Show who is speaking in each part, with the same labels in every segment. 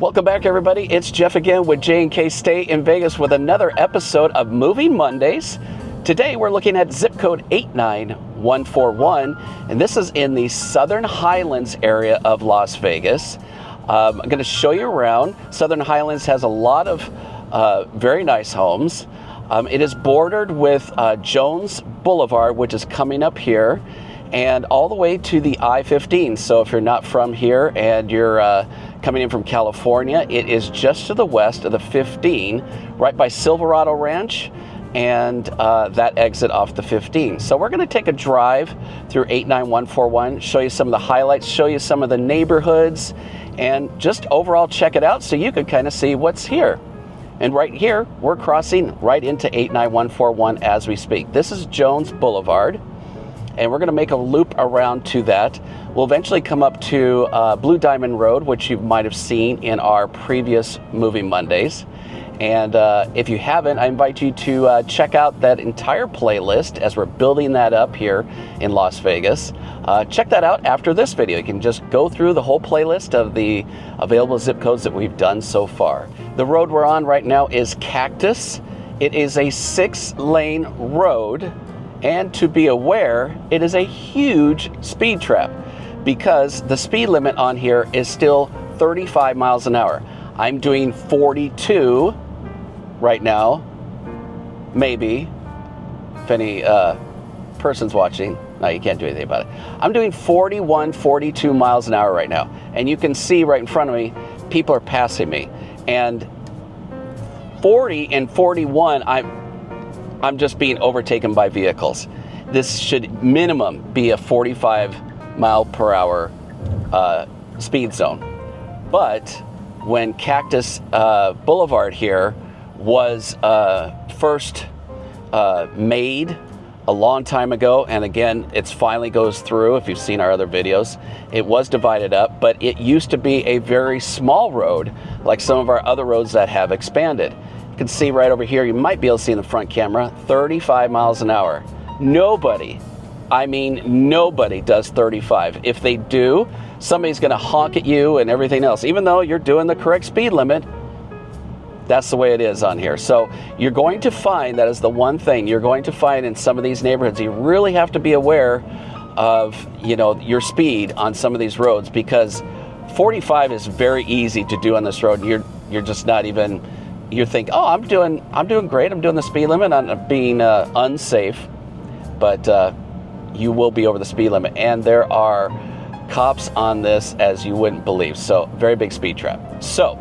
Speaker 1: Welcome back, everybody. It's Jeff again with J&K Stay in Vegas with another episode of Moving Mondays. Today we're looking at zip code 89141, and this is in the Southern Highlands area of Las Vegas. I'm going to show you around. Southern Highlands has a lot of very nice homes. It is bordered with Jones Boulevard, which is coming up here, and all the way to the I-15. So if you're not from here and you're coming in from California, it is just to the west of the 15, right by Silverado Ranch, and that exit off the 15. So we're going to take a drive through 89141, show you some of the highlights, show you some of the neighborhoods, and just overall check it out so you can kind of see what's here. And right here, we're crossing right into 89141 as we speak. This is Jones Boulevard, and we're going to make a loop around to that. We'll eventually come up to Blue Diamond Road, which you might have seen in our previous Moving Mondays. And if you haven't, I invite you to check out that entire playlist as we're building that up here in Las Vegas. Check that out after this video. You can just go through the whole playlist of the available zip codes that we've done so far. The road we're on right now is Cactus. It is a 6-lane road, and to be aware, it is a huge speed trap because the speed limit on here is still 35 miles an hour. I'm doing 42 right now, maybe, if any person's watching. No, you can't do anything about it. I'm doing 41, 42 miles an hour right now. And you can see right in front of me, people are passing me. And 40 and 41, I'm just being overtaken by vehicles. This should minimum be a 45 mile per hour speed zone. But when Cactus Boulevard here was first made a long time ago, and again, it's finally goes through, if you've seen our other videos, it was divided up, but it used to be a very small road, like some of our other roads that have expanded. You can see right over here, you might be able to see in the front camera, 35 miles an hour. Nobody, I mean nobody does 35. If they do, somebody's gonna honk at you and everything else. Even though you're doing the correct speed limit, that's the way it is on here. So you're going to find, that is the one thing you're going to find in some of these neighborhoods. You really have to be aware of, you know, your speed on some of these roads, because 45 is very easy to do on this road. You're just not even, you think, oh, I'm doing great. I'm doing the speed limit. I'm being unsafe, but you will be over the speed limit. And there are cops on this as you wouldn't believe. So very big speed trap. So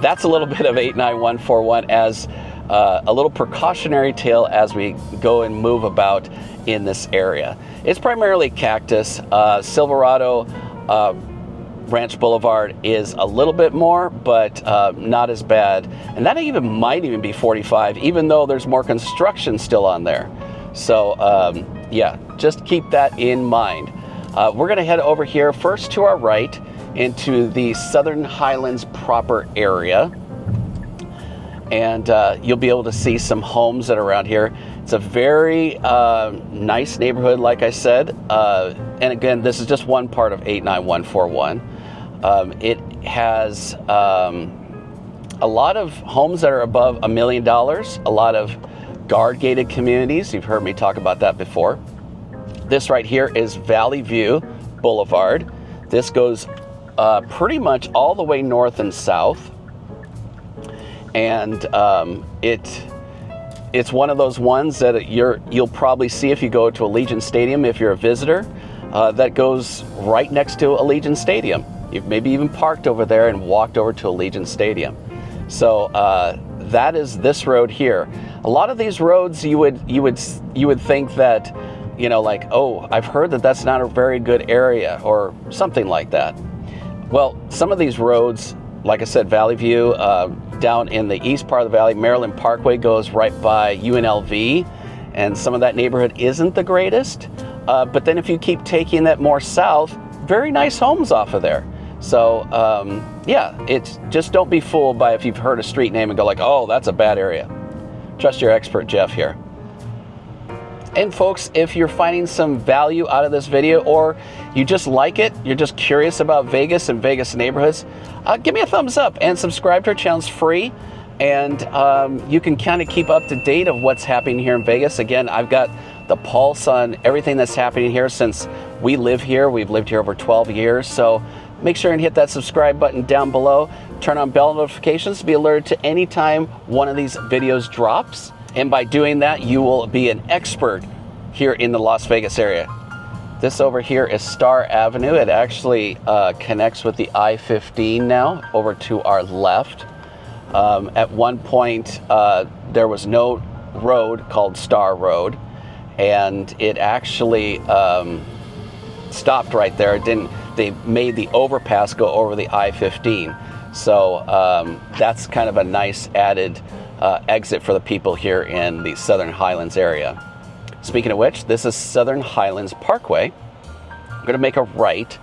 Speaker 1: that's a little bit of 89141 as a little precautionary tale as we go and move about in this area. It's primarily Cactus. Silverado Ranch Boulevard is a little bit more, but not as bad. And that might even be 45, even though there's more construction still on there. So yeah, just keep that in mind. We're gonna head over here first to our right into the Southern Highlands proper area, and you'll be able to see some homes that are around here. It's a very nice neighborhood, like I said, and again, this is just one part of 89141. It has a lot of homes that are above $1 million, a lot of guard-gated communities. You've heard me talk about that before. This right here is Valley View Boulevard. This goes pretty much all the way north and south, and it's one of those ones that you'll probably see if you go to Allegiant Stadium if you're a visitor. That goes right next to Allegiant Stadium. You've maybe even parked over there and walked over to Allegiant Stadium. So that is this road here. A lot of these roads you would think that, you know, like, oh, I've heard that that's not a very good area or something like that. Well, some of these roads, like I said, Valley View, down in the east part of the valley, Maryland Parkway goes right by UNLV, and some of that neighborhood isn't the greatest. But then if you keep taking that more south, very nice homes off of there. So yeah, it's just don't be fooled by if you've heard a street name and go like, oh, that's a bad area. Trust your expert, Jeff, here. And folks, if you're finding some value out of this video, or you just like it, you're just curious about Vegas and Vegas neighborhoods, give me a thumbs up and subscribe to our channel. It's free, and you can kind of keep up to date of what's happening here in Vegas. Again, I've got the pulse on everything that's happening here since we live here. We've lived here over 12 years, so make sure and hit that subscribe button down below. Turn on bell notifications to be alerted to any time one of these videos drops. And by doing that, you will be an expert here in the Las Vegas area. This over here is Star Avenue. It actually connects with the I-15 now over to our left. At one point, there was no road called Star Road, and it actually stopped right there. It didn't. They made the overpass go over the I-15. So that's kind of a nice added exit for the people here in the Southern Highlands area. Speaking of which, this is Southern Highlands Parkway. I'm going to make a right,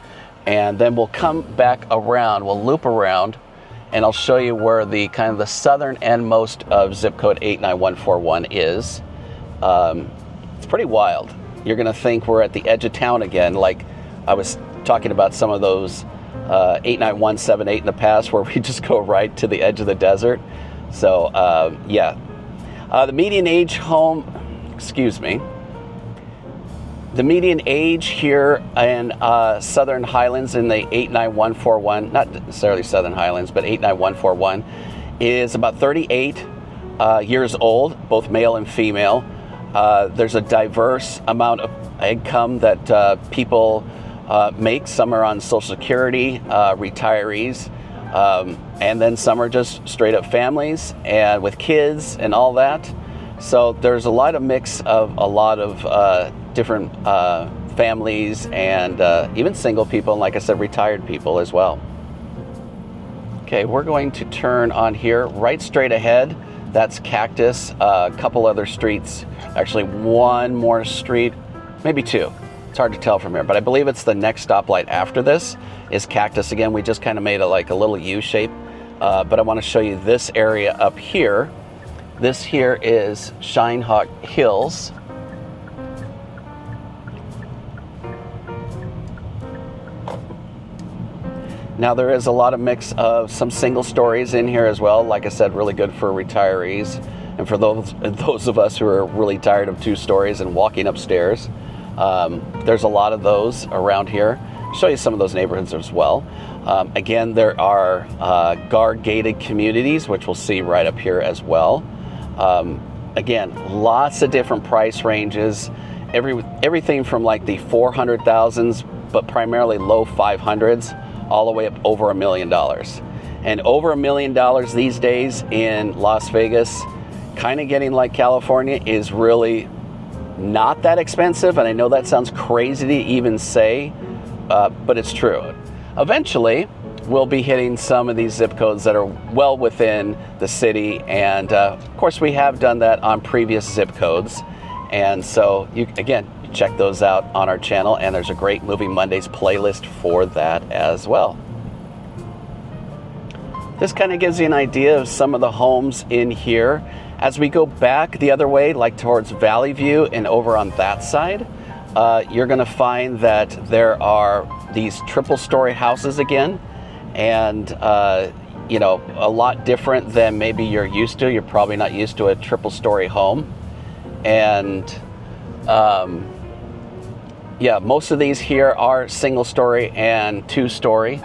Speaker 1: and then we'll come back around. We'll loop around, and I'll show you where the kind of the southern endmost of zip code 89141 is. It's pretty wild. You're going to think we're at the edge of town again, like I was talking about some of those 89178 in the past, where we just go right to the edge of the desert. So yeah, the median age home, excuse me, the median age here in Southern Highlands in the 89141, not necessarily Southern Highlands, but 89141, is about 38 years old, both male and female. There's a diverse amount of income that people make. Some are on Social Security, retirees, and then some are just straight up families and with kids and all that. So there's a lot of mix of a lot of different families, and even single people, and like I said, retired people as well. Okay, we're going to turn on here right straight ahead. That's Cactus, a couple other streets, actually one more street, maybe two. It's hard to tell from here, but I believe it's the next stoplight after this is Cactus. Again, we just kind of made it like a little U shape, but I want to show you this area up here. This here is Shinehawk Hills. Now there is a lot of mix of some single stories in here as well. Like I said, really good for retirees and for those of us who are really tired of 2 stories and walking upstairs. There's a lot of those around here. I'll show you some of those neighborhoods as well. Again, there are guard gated communities, which we'll see right up here as well. Again, lots of different price ranges. Everything from like the 400,000s, but primarily low 500s, all the way up over $1 million. And over $1 million these days in Las Vegas, kind of getting like California, is really not that expensive. And I know that sounds crazy to even say, but it's true. Eventually, we'll be hitting some of these zip codes that are well within the city. And of course, we have done that on previous zip codes. And so, again, check those out on our channel, and there's a great Movie Mondays playlist for that as well. This kind of gives you an idea of some of the homes in here. As we go back the other way, like towards Valley View and over on that side, you're going to find that there are these triple-story houses again, and you know, a lot different than maybe you're used to. You're probably not used to a triple-story home, and yeah, most of these here are single-story and 2-story.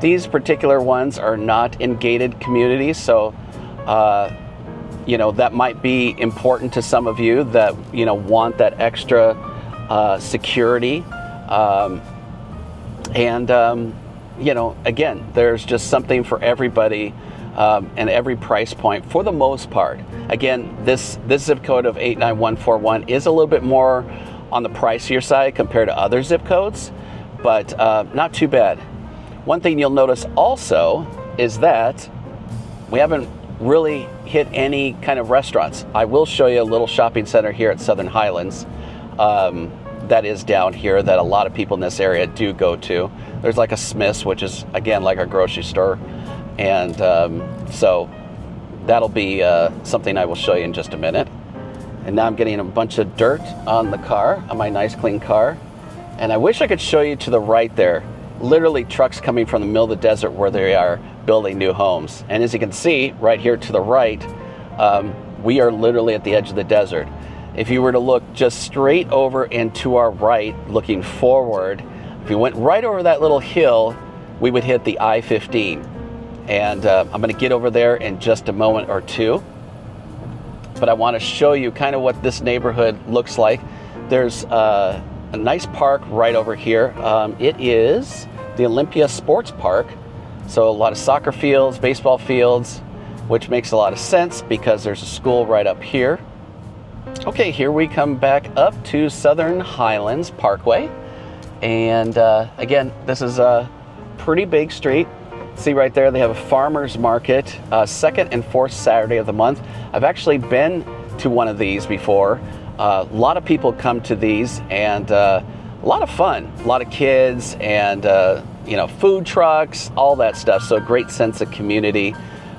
Speaker 1: These particular ones are not in gated communities, so you know, that might be important to some of you that, you know, want that extra security. You know, again, there's just something for everybody and every price point for the most part. Again, this zip code of 89141 is a little bit more on the pricier side compared to other zip codes, but not too bad. One thing you'll notice also is that we haven't really hit any kind of restaurants. I will show you a little shopping center here at Southern Highlands that is down here that a lot of people in this area do go to. There's like a Smith's, which is, again, like our grocery store. And so that'll be something I will show you in just a minute. And now I'm getting a bunch of dirt on the car, on my nice clean car. And I wish I could show you to the right there, literally trucks coming from the middle of the desert where they are building new homes. And as you can see right here to the right, we are literally at the edge of the desert. If you were to look just straight over and to our right, looking forward, if you went right over that little hill, we would hit the I-15. And I'm going to get over there in just a moment or two. But I want to show you kind of what this neighborhood looks like. There's a nice park right over here. It is the Olympia Sports Park. So a lot of soccer fields, baseball fields, which makes a lot of sense because there's a school right up here. Okay, here we come back up to Southern Highlands Parkway. And again, this is a pretty big street. See right there, they have a farmer's market, second and fourth Saturday of the month. I've actually been to one of these before. A lot of people come to these, and a lot of fun. A lot of kids and food trucks, all that stuff. So a great sense of community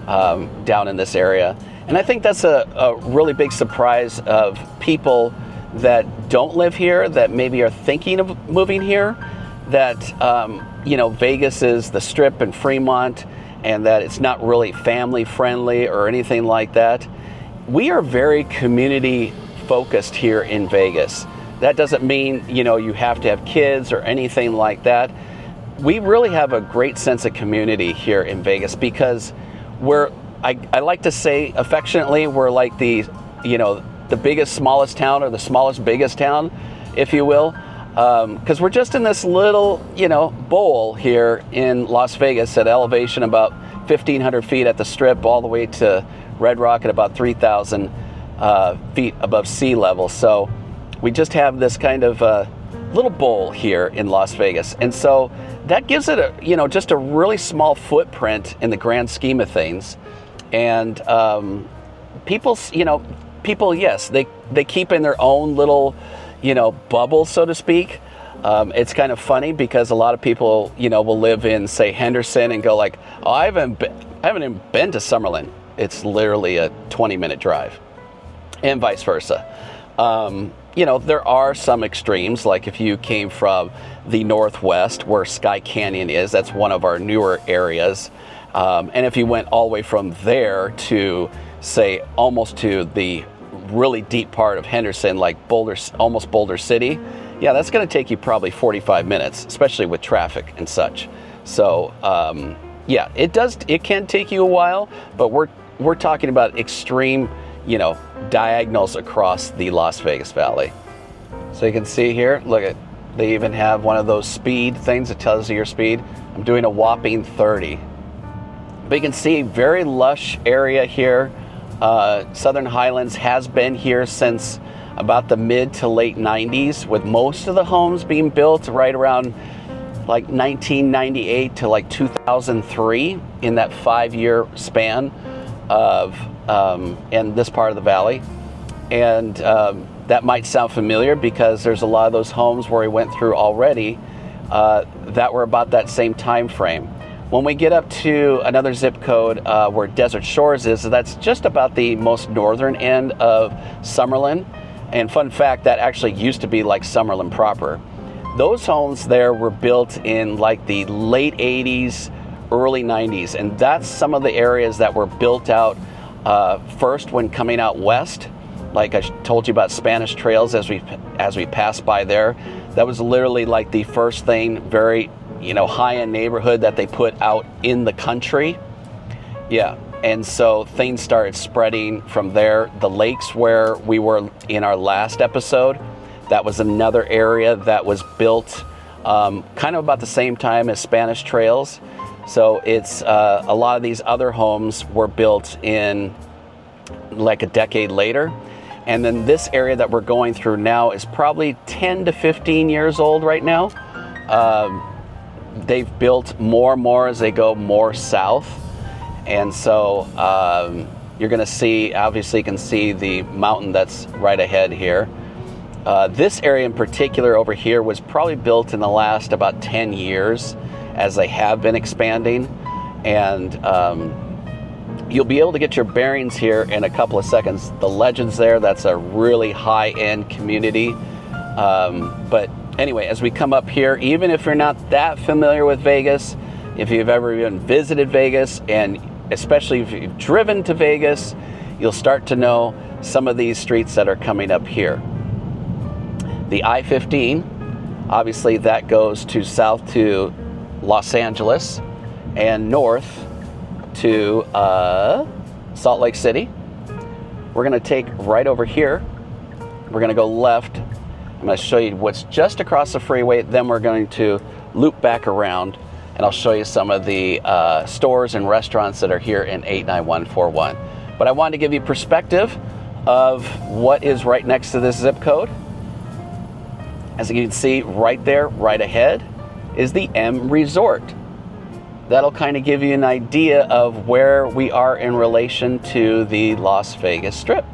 Speaker 1: down in this area. And I think that's a really big surprise of people that don't live here, that maybe are thinking of moving here, that Vegas is the Strip and Fremont, and that it's not really family friendly or anything like that. We are very community focused here in Vegas. That doesn't mean you have to have kids or anything like that. We really have a great sense of community here in Vegas because I like to say affectionately, we're like the biggest smallest town, or the smallest biggest town, if you will. Because we're just in this little, bowl here in Las Vegas at elevation about 1,500 feet at the Strip, all the way to Red Rock at about 3,000 feet above sea level. So we just have this kind of little bowl here in Las Vegas. And so that gives it just a really small footprint in the grand scheme of things. And people, yes, they keep in their own little bubble, so to speak. It's kind of funny because a lot of people, will live in, say, Henderson and go like, oh, I haven't even been to Summerlin. It's literally a 20-minute drive, and vice versa. There are some extremes, like if you came from the Northwest where Sky Canyon is, that's one of our newer areas. And if you went all the way from there to, say, almost to the really deep part of Henderson, like almost Boulder City, yeah, that's going to take you probably 45 minutes, especially with traffic and such. So yeah, it can take you a while, but we're talking about extreme diagonals across the Las Vegas Valley. So you can see here, look, they even have one of those speed things that tells you your speed. I'm doing a whopping 30. But you can see very lush area here. Southern Highlands has been here since about the mid to late 90s, with most of the homes being built right around like 1998 to like 2003, in that 5-year span of in this part of the valley. And that might sound familiar because there's a lot of those homes where we went through already that were about that same time frame. When we get up to another zip code where Desert Shores is, that's just about the most northern end of Summerlin. And fun fact, that actually used to be like Summerlin proper. Those homes there were built in like the late 80s, early 90s. And that's some of the areas that were built out first when coming out west. Like I told you about Spanish Trails as we passed by there. That was literally like the first thing, very high-end neighborhood that they put out in the country. Yeah, and so things started spreading from there. The lakes where we were in our last episode, that was another area that was built kind of about the same time as Spanish Trails. So it's a lot of these other homes were built in like a decade later. And then this area that we're going through now is probably 10 to 15 years old right now. They've built more and more as they go more south. And so you're going to see, obviously you can see the mountain that's right ahead here. This area in particular over here was probably built in the last about 10 years as they have been expanding. And You'll be able to get your bearings here in a couple of seconds. The Legends there, that's a really high-end community. But anyway, as we come up here, even if you're not that familiar with Vegas, if you've ever even visited Vegas, and especially if you've driven to Vegas, you'll start to know some of these streets that are coming up here. The I-15, obviously that goes to south to Los Angeles and north to Salt Lake City. We're going to take right over here. We're going to go left. I'm going to show you what's just across the freeway. Then we're going to loop back around, and I'll show you some of the stores and restaurants that are here in 89141. But I wanted to give you perspective of what is right next to this zip code. As you can see right there, right ahead, is the M Resort. That'll kind of give you an idea of where we are in relation to the Las Vegas Strip.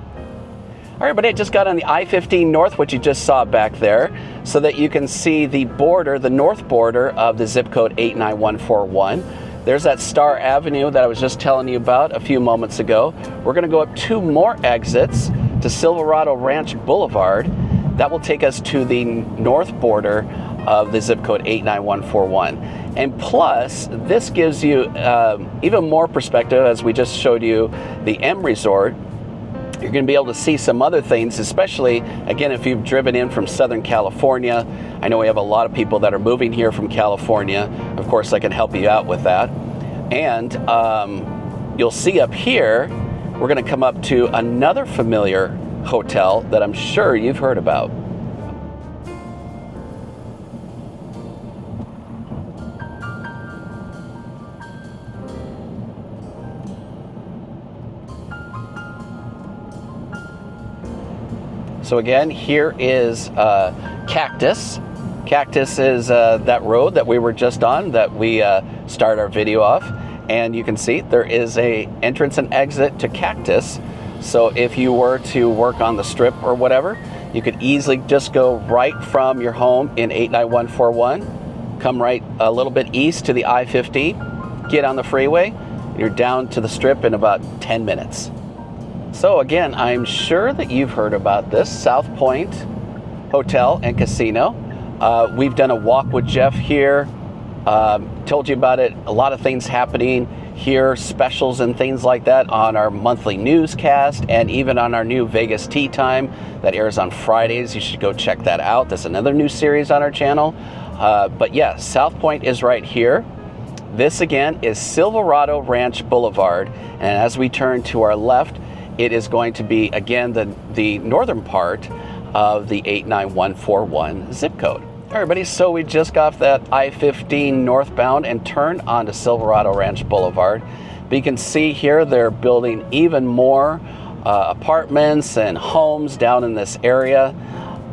Speaker 1: All right, but I just got on the I-15 North, which you just saw back there, so that you can see the border, the north border of the zip code 89141. There's that Star Avenue that I was just telling you about a few moments ago. We're going to go up 2 more exits to Silverado Ranch Boulevard. That will take us to the north border of the zip code 89141. And plus, this gives you even more perspective, as we just showed you the M Resort. You're going to be able to see some other things, especially, again, if you've driven in from Southern California. I know we have a lot of people that are moving here from California. Of course, I can help you out with that. And you'll see up here, we're going to come up to another familiar hotel that I'm sure you've heard about. So again, here is Cactus. Cactus is that road that we were just on, that we start our video off. And you can see there is a entrance and exit to Cactus. So if you were to work on the Strip or whatever, you could easily just go right from your home in 89141, come right a little bit east to the I-15, get on the freeway, and you're down to the Strip in about 10 minutes. So again, I'm sure that you've heard about this South Point Hotel and Casino. We've done a walk with Jeff here, told you about it, a lot of things happening here, specials and things like that on our monthly newscast, and even on our new Vegas Tea Time that airs on Fridays. You should go check that out. That's another new series on our channel. But yeah, South Point is right here. This again is Silverado Ranch Boulevard, and as we turn to our left, it is going to be, again, the northern part of the 89141 zip code. All right, everybody, so we just got off that I-15 northbound and turned onto Silverado Ranch Boulevard. But you can see here they're building even more apartments and homes down in this area.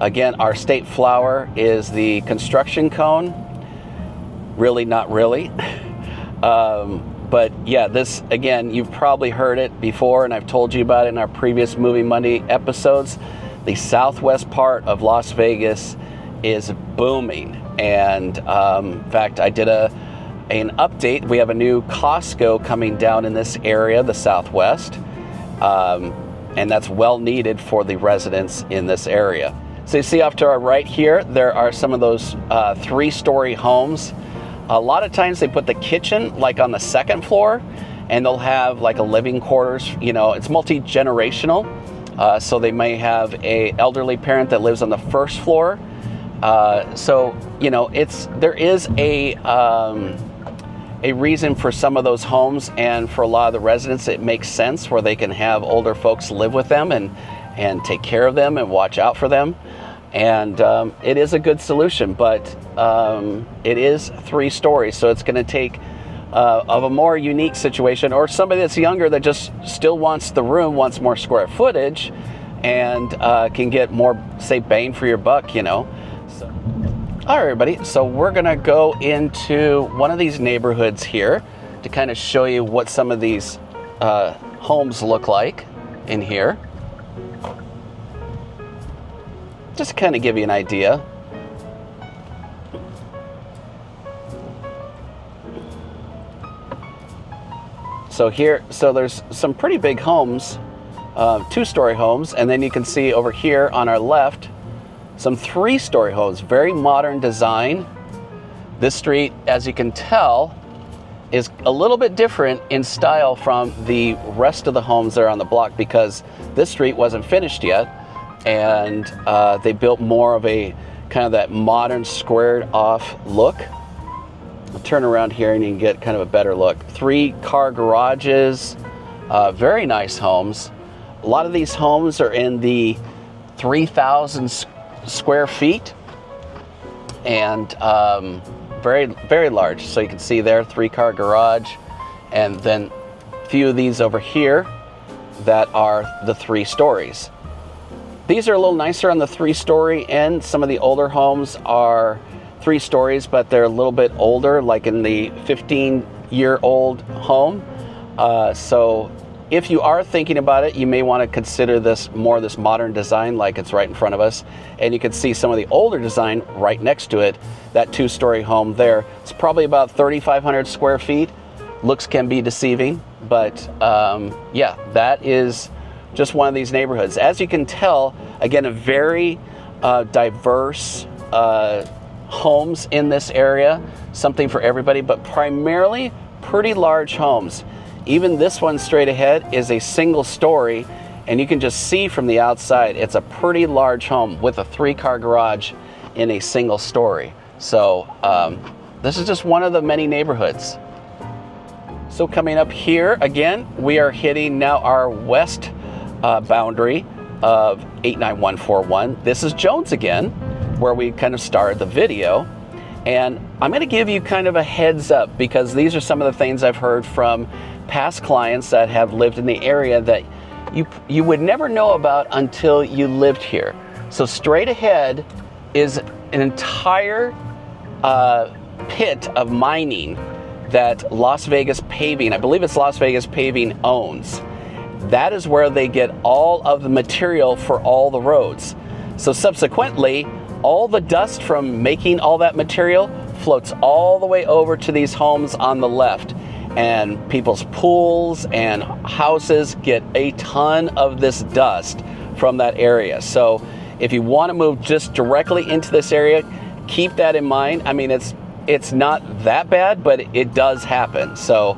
Speaker 1: Again, our state flower is the construction cone. Really, not really. But yeah, this, again, you've probably heard it before, and I've told you about it in our previous Movie Monday episodes. The southwest part of Las Vegas is booming. And in fact, I did an update. We have a new Costco coming down in this area, the southwest. And that's well needed for the residents in this area. So you see off to our right here, there are some of those 3-story homes. A lot of times they put the kitchen like on the second floor, and they'll have like a living quarters. You know, it's multi-generational. So they may have a elderly parent that lives on the first floor. So, you know, there is a reason for some of those homes, and for a lot of the residents, it makes sense where they can have older folks live with them and take care of them and watch out for them. And it is a good solution, but it is 3 stories, so it's going to take of a more unique situation, or somebody that's younger that just still wants the room, wants more square footage, and can get more, say, bang for your buck, you know. So, all right, everybody, so we're going to go into one of these neighborhoods here to kind of show you what some of these homes look like in here. Just kind of give you an idea. So there's some pretty big homes, 2-story homes, and then you can see over here on our left some 3-story homes, very modern design. This street, as you can tell, is a little bit different in style from the rest of the homes that are on the block, because this street wasn't finished yet, and they built more of a kind of that modern squared off look. I'll turn around here and you can get kind of a better look. 3-car garages, very nice homes. A lot of these homes are in the 3,000 square feet, and very, very large. So you can see there, 3-car garage, and then a few of these over here that are the 3 stories. These are a little nicer on the 3-story end. Some of the older homes are 3 stories, but they're a little bit older, like in the 15-year-old home. So if you are thinking about it, you may want to consider this modern design, like it's right in front of us. And you can see some of the older design right next to it, that 2-story home there. It's probably about 3,500 square feet. Looks can be deceiving, but yeah, that is just one of these neighborhoods. As you can tell, again, a very diverse homes in this area, something for everybody, but primarily pretty large homes. Even this one straight ahead is a single story, and you can just see from the outside it's a pretty large home with a 3-car garage in a single story. So this is just one of the many neighborhoods. So coming up here again, we are hitting now our west boundary of 89141. This is Jones again, where we kind of started the video. And I'm going to give you kind of a heads up, because these are some of the things I've heard from past clients that have lived in the area that you would never know about until you lived here. So straight ahead is an entire pit of mining that Las Vegas Paving, I believe it's Las Vegas Paving, owns. That is where they get all of the material for all the roads. So subsequently, all the dust from making all that material floats all the way over to these homes on the left. And people's pools and houses get a ton of this dust from that area. So if you want to move just directly into this area, keep that in mind. I mean, it's not that bad, but it does happen. So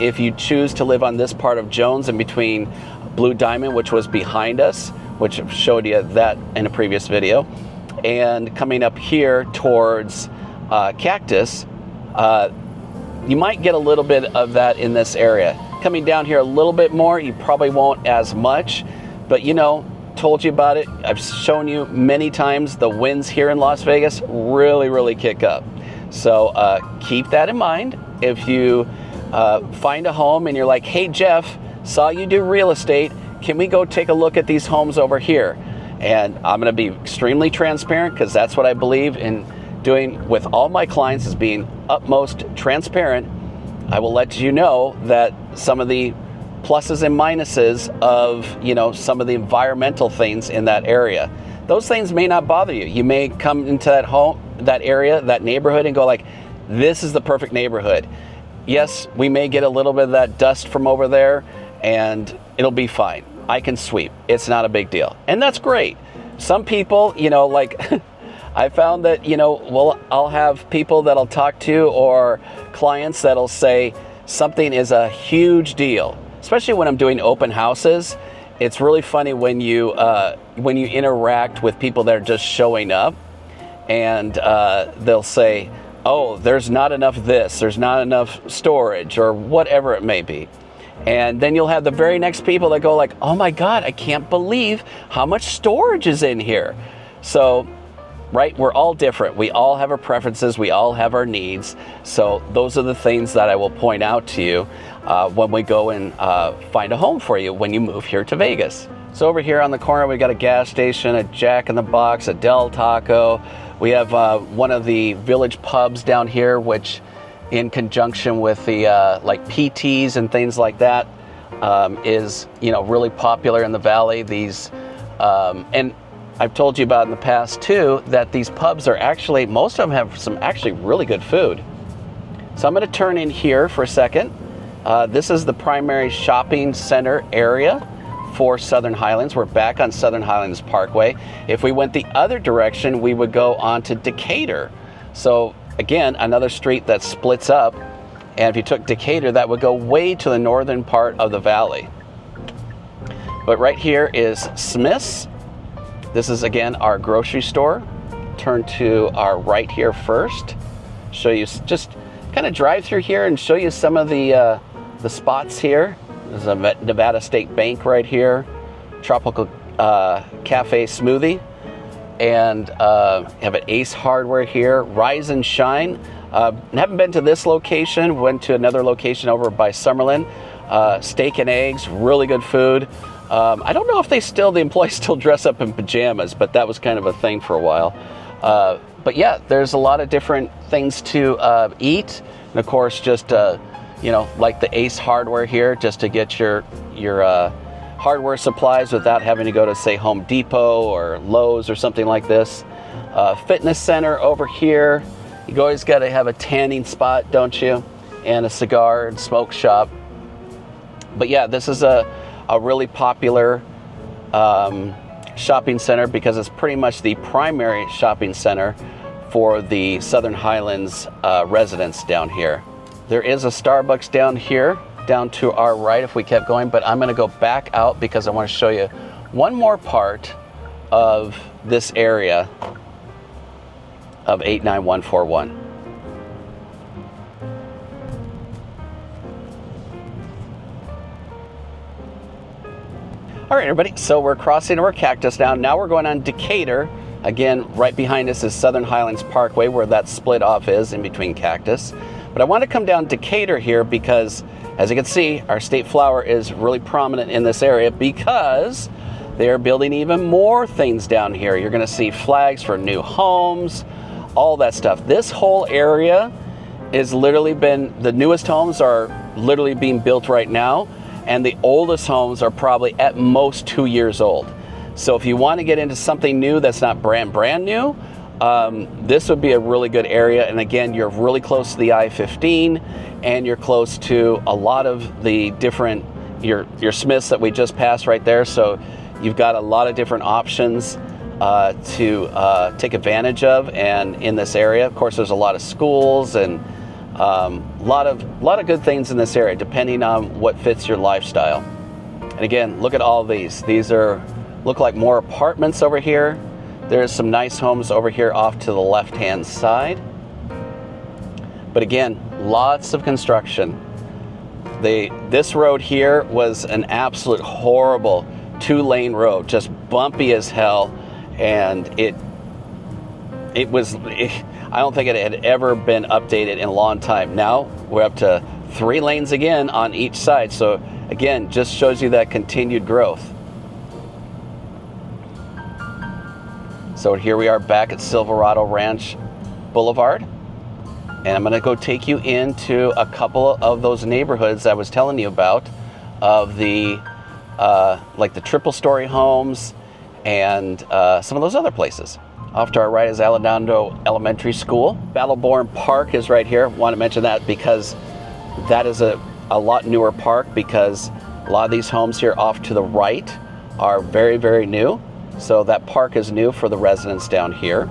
Speaker 1: if you choose to live on this part of Jones in between Blue Diamond, which was behind us, which showed you that in a previous video, and coming up here towards Cactus, you might get a little bit of that in this area. Coming down here a little bit more, you probably won't as much, but you know, told you about it. I've shown you many times the winds here in Las Vegas really, really kick up. So keep that in mind. If you find a home and you're like, hey Jeff, saw you do real estate, can we go take a look at these homes over here? And I'm going to be extremely transparent, because that's what I believe in doing with all my clients, is being utmost transparent. I will let you know that some of the pluses and minuses of, you know, some of the environmental things in that area. Those things may not bother you. You may come into that home, that area, that neighborhood, and go like, this is the perfect neighborhood. Yes, we may get a little bit of that dust from over there, and it'll be fine. I can sweep. It's not a big deal. And that's great. Some people, you know, like I found that, you know, well, I'll have people that I'll talk to, or clients that'll say something is a huge deal, especially when I'm doing open houses. It's really funny when you interact with people that are just showing up, and they'll say, oh, there's not enough this, there's not enough storage, or whatever it may be. And then you'll have the very next people that go like, oh my God, I can't believe how much storage is in here. So, right, we're all different. We all have our preferences. We all have our needs. So those are the things that I will point out to you when we go and find a home for you when you move here to Vegas. So over here on the corner, we got a gas station, a Jack in the Box, a Del Taco. We have one of the village pubs down here, which in conjunction with the like PTs and things like that, is, you know, really popular in the valley. These and I've told you about in the past too that these pubs are actually, most of them have some actually really good food. So I'm going to turn in here for a second This is the primary shopping center area for Southern Highlands. We're back on Southern Highlands Parkway. If we went the other direction, we would go on to Decatur. So again, another street that splits up. And if you took Decatur, that would go way to the northern part of the valley. But right here is Smith's. This is again our grocery store. Turn to our right here first. Show you, just kind of drive through here and show you some of the spots here. There's a Nevada State Bank right here, Tropical Cafe Smoothie, and have an Ace Hardware here, Rise and Shine. Haven't been to this location, went to another location over by Summerlin. Steak and eggs, really good food. I don't know if the employees still dress up in pajamas, but that was kind of a thing for a while. But yeah, there's a lot of different things to eat, and of course, just like the Ace Hardware here, just to get your hardware supplies without having to go to, say, Home Depot or Lowe's or something like this. Fitness center over here. You always got to have a tanning spot, don't you? And a cigar and smoke shop. But yeah, this is a really popular shopping center because it's pretty much the primary shopping center for the Southern Highlands residents down here. There is a Starbucks down here, down to our right if we kept going, but I'm going to go back out because I want to show you one more part of this area of 89141. All right, everybody, so we're crossing over Cactus now. Now we're going on Decatur. Again, right behind us is Southern Highlands Parkway, where that split off is in between Cactus. But I want to come down Decatur here because, as you can see, our state flower is really prominent in this area because they are building even more things down here. You're going to see flags for new homes, all that stuff. This whole area is literally the newest homes are literally being built right now, and the oldest homes are probably at most 2 years old. So if you want to get into something new that's not brand new, this would be a really good area. And again, you're really close to the I-15, and you're close to a lot of the different, your Smiths that we just passed right there. So you've got a lot of different options to take advantage of, and in this area, of course, there's a lot of schools and a lot of good things in this area, depending on what fits your lifestyle. And again, look at all these. These look like more apartments over here. There's some nice homes over here off to the left-hand side. But again, lots of construction. This road here was an absolute horrible 2-lane road, just bumpy as hell. And I don't think it had ever been updated in a long time. Now we're up to 3 lanes again on each side. So again, just shows you that continued growth. So here we are back at Silverado Ranch Boulevard. And I'm going to go take you into a couple of those neighborhoods I was telling you about, of the like the triple-story homes and some of those other places. Off to our right is Aladando Elementary School. Battleborn Park is right here. Want to mention that because that is a lot newer park, because a lot of these homes here off to the right are very, very new. So that park is new for the residents down here.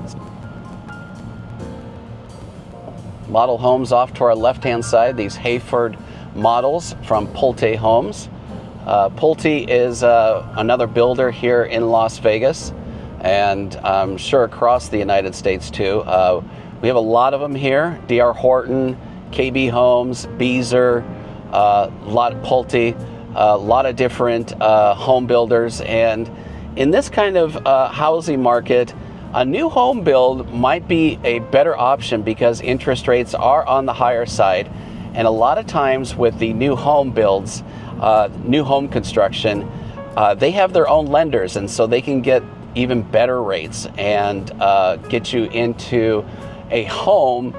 Speaker 1: Model homes off to our left-hand side, these Hayford models from Pulte Homes. Pulte is another builder here in Las Vegas, and I'm sure across the United States too. We have a lot of them here. D.R. Horton, KB Homes, Beazer, lot of Pulte, a lot of different home builders. And in this kind of housing market, a new home build might be a better option because interest rates are on the higher side. And a lot of times with the new home builds, new home construction, they have their own lenders, and so they can get even better rates and get you into a home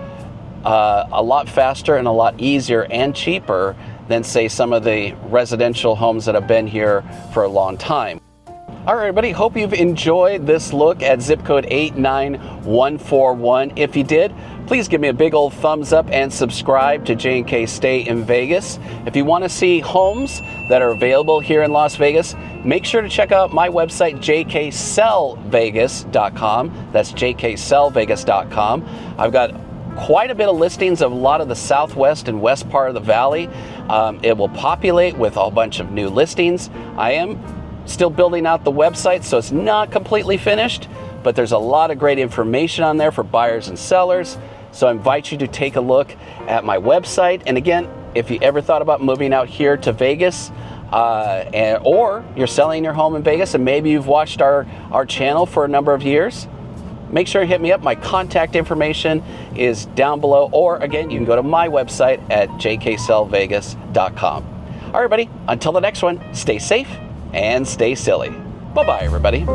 Speaker 1: a lot faster and a lot easier and cheaper than, say, some of the residential homes that have been here for a long time. All right, everybody, hope you've enjoyed this look at zip code 89141. If you did, please give me a big old thumbs up and subscribe to J&K Stay in Vegas. If you want to see homes that are available here in Las Vegas, make sure to check out my website, jksellvegas.com. That's jksellvegas.com. I've got quite a bit of listings of a lot of the southwest and west part of the valley. It will populate with a bunch of new listings. I am still building out the website, so it's not completely finished, but there's a lot of great information on there for buyers and sellers. So I invite you to take a look at my website. And again, if you ever thought about moving out here to Vegas, or you're selling your home in Vegas and maybe you've watched our channel for a number of years, make sure you hit me up. My contact information is down below, or again, you can go to my website at jksellvegas.com. All right, everybody, until the next one, stay safe and stay silly. Bye-bye, everybody.